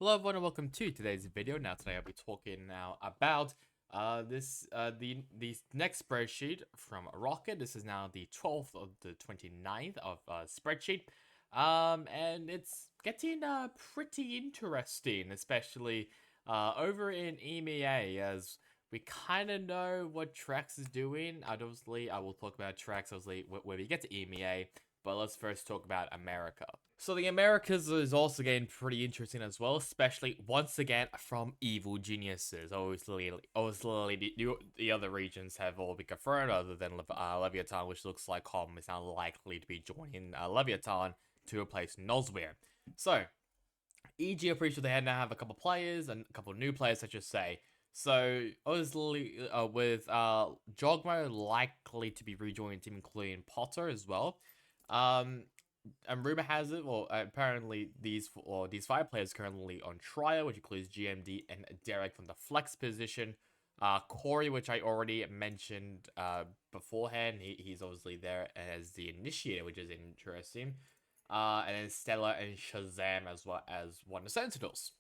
Hello everyone and welcome to today's video. Now today I'll be talking now about the next spreadsheet from Rocket. This is now the 12th of the 29th of spreadsheet. And it's getting pretty interesting, especially over in EMEA, as we kind of know what trexx is doing. Obviously, I will talk about trexx obviously when we get to EMEA, but let's first talk about America. So the Americas is also getting pretty interesting as well, especially once again from evil geniuses. Obviously the other regions have all been confirmed, other than Leviathan, which looks like Com is now likely to be joining Leviathan to replace Noswir. So EG, I'm pretty sure they now have a couple players and a couple new players, I should say. So obviously, with Jogmo likely to be rejoining the team, including Potter as well. Um, and rumor has it, well, apparently these five players currently on trial, which includes GMD and Derek from the flex position. Corey, which I already mentioned beforehand, he's obviously there as the initiator, which is interesting. And then Stella and Shazam as well as one of the Sentinels.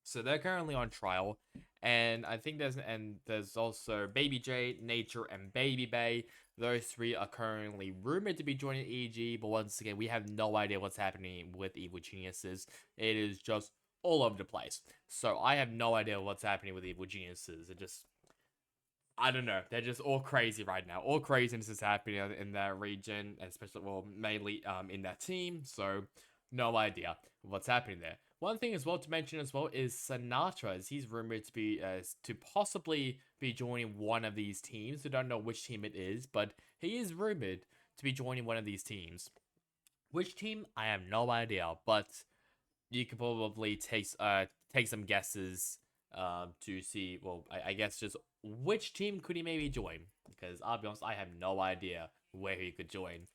So they're currently on trial, and I think there's also Baby J, Nature, and Baby Bay. Those three are currently rumored to be joining EG, but once again, we have no idea what's happening with Evil Geniuses. It is just all over the place. So I have no idea what's happening with Evil Geniuses. I don't know. They're just all crazy right now. All craziness is happening in that region, especially, well, mainly in that team. So no idea what's happening there. One thing as well to mention as well is Sinatraa, as he's rumored to be to possibly be joining one of these teams. We don't know which team it is, but he is rumored to be joining one of these teams. Which team? I have no idea, but you could probably take some guesses to see. Well, I guess just which team could he maybe join? Because I'll be honest, I have no idea where he could join.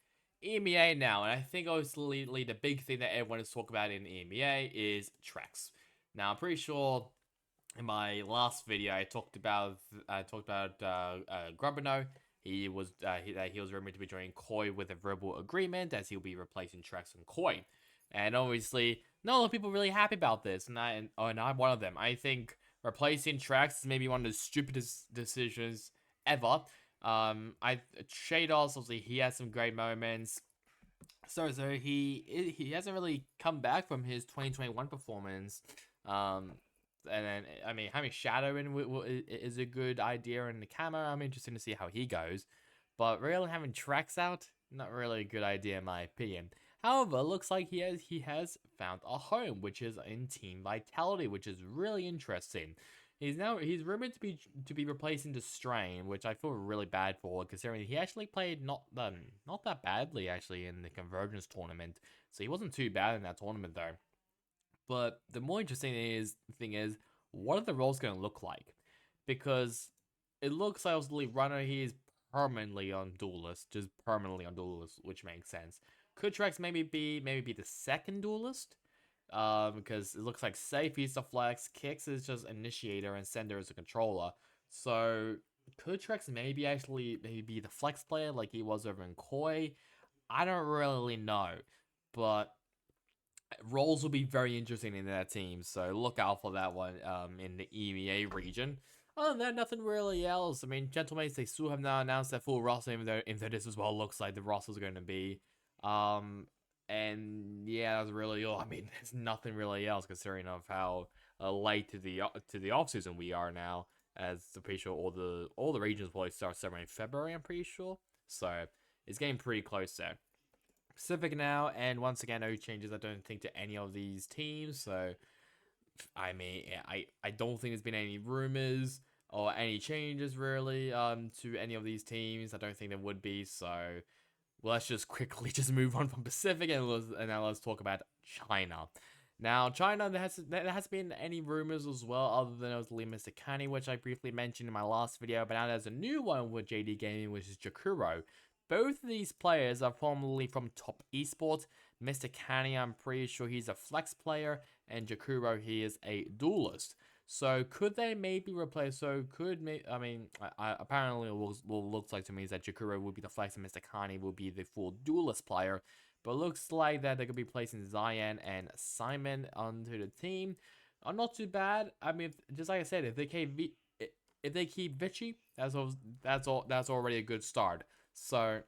EMEA now, and I think obviously the big thing that everyone is talking about in EMEA is trexx. Now I'm pretty sure in my last video I talked about Grubino. He was rumored to be joining Koi with a verbal agreement, as he'll be replacing trexx and Koi. And obviously, not a lot of people are really happy about this, and I'm one of them. I think replacing trexx is maybe one of the stupidest decisions ever. Shados, obviously he has some great moments. So he hasn't really come back from his 2021 performance. And then I mean having Shadow in is a good idea in the camera. I'm interested to see how he goes, but really having trexx out, not really a good idea in my opinion. However, looks like he has found a home, which is in Team Vitality, which is really interesting. He's rumored to be replacing the Strain, which I feel really bad for, considering he actually played not that badly actually in the Convergence tournament. So he wasn't too bad in that tournament though. But the more interesting thing is, what are the roles going to look like? Because it looks like obviously Runner he is permanently on Duelist, just permanently on Duelist, which makes sense. Could trexx maybe be the second Duelist? Because it looks like Safe is the flex, Kicks is just initiator, and Sender is a controller. So could trexx maybe be the flex player like he was over in Koi? I don't really know, but roles will be very interesting in that team. So look out for that one in the EMEA region. Other than that, nothing really else. I mean, gentlemen, they still have now announced their full roster, even though this as well looks like the roster's going to be. And yeah, that's really all. I mean, there's nothing really else considering of how late to the off season we are now. As I'm pretty sure all the regions will start somewhere in February. I'm pretty sure. So it's getting pretty close there. Pacific now, and once again, no changes. I don't think to any of these teams. So I mean, I don't think there's been any rumors or any changes really to any of these teams. I don't think there would be. So let's just quickly just move on from Pacific and now let's talk about China. Now, China, there has been any rumors as well, other than it was Mr. Canny, which I briefly mentioned in my last video, but now there's a new one with JD Gaming, which is Jakuro. Both of these players are formerly from Top Esports. Mr. Canny, I'm pretty sure he's a flex player, and Jakuro, he is a duelist. So could they maybe replace? I mean, apparently, what looks like to me is that Jakuro will be the flex, and Mr. Kani will be the full duelist player. But looks like that they're gonna be placing Zion and Simon onto the team. Not too bad. I mean, just like I said, if they keep Vichy, that's already a good start. So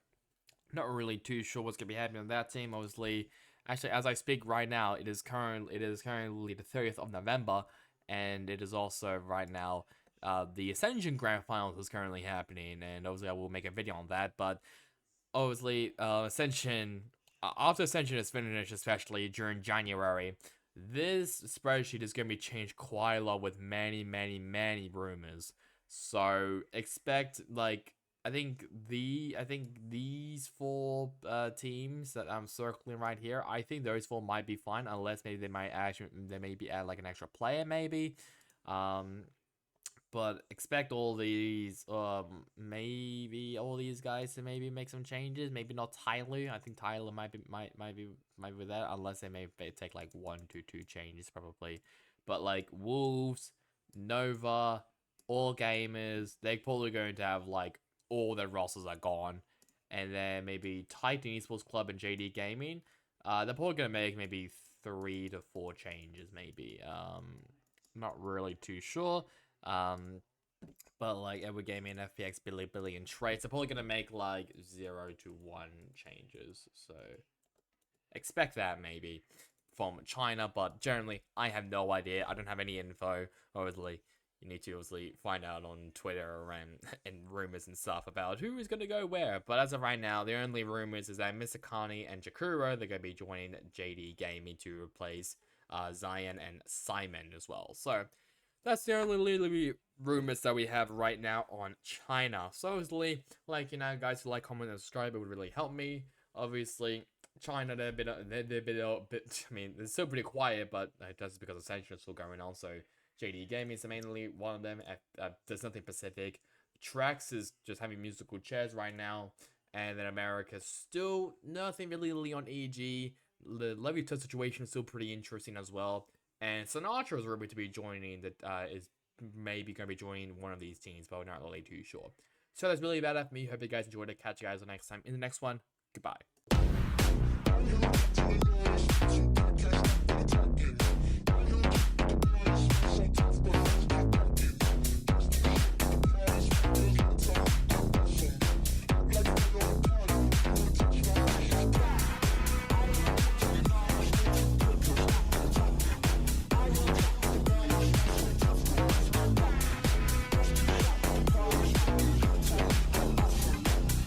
not really too sure what's gonna be happening on that team. Obviously, actually, as I speak right now, it is currently the 30th of November, and it is also right now the Ascension Grand Finals is currently happening, and obviously I will make a video on that. But obviously, Ascension after Ascension is finished, especially during January, this spreadsheet is going to be changed quite a lot with many, many, many rumors. So expect like I think these four teams that I'm circling right here. I think those four might be fine unless maybe they maybe add like an extra player maybe. Um, but expect all these maybe all these guys to maybe make some changes. Maybe not Tyler. I think Tyler might be with that unless they may take like 1 to 2 changes probably. But like Wolves, Nova, All Gamers, they're probably going to have like all their rosters are gone, and then maybe Titan Esports Club and JD Gaming. They're probably gonna make maybe 3 to 4 changes maybe. Not really too sure. But like Edward Gaming, FPX, Billy, and Trace are probably gonna make like 0 to 1 changes. So expect that maybe from China, but generally I have no idea. I don't have any info. Obviously, you need to obviously find out on Twitter and rumors and stuff about who is gonna go where. But as of right now, the only rumors is that Misakani and Jakuro they're gonna be joining JD Gaming to replace Zion and Simon as well. So that's the only literally rumors that we have right now on China. So obviously, like guys who like, comment, and subscribe, it would really help me. Obviously, China they're a bit. I mean, they're still pretty quiet, but that's because of sanctions still going on. So JD Gaming is mainly one of them. There's nothing Pacific. Trexx is just having musical chairs right now, and then America still nothing really on EG. The Levy situation is still pretty interesting as well. And Sinatraa is rumored to be joining is maybe going to be joining one of these teams, but we're not really too sure. So that's really about it for me. Hope you guys enjoyed it. Catch you guys next time in the next one. Goodbye.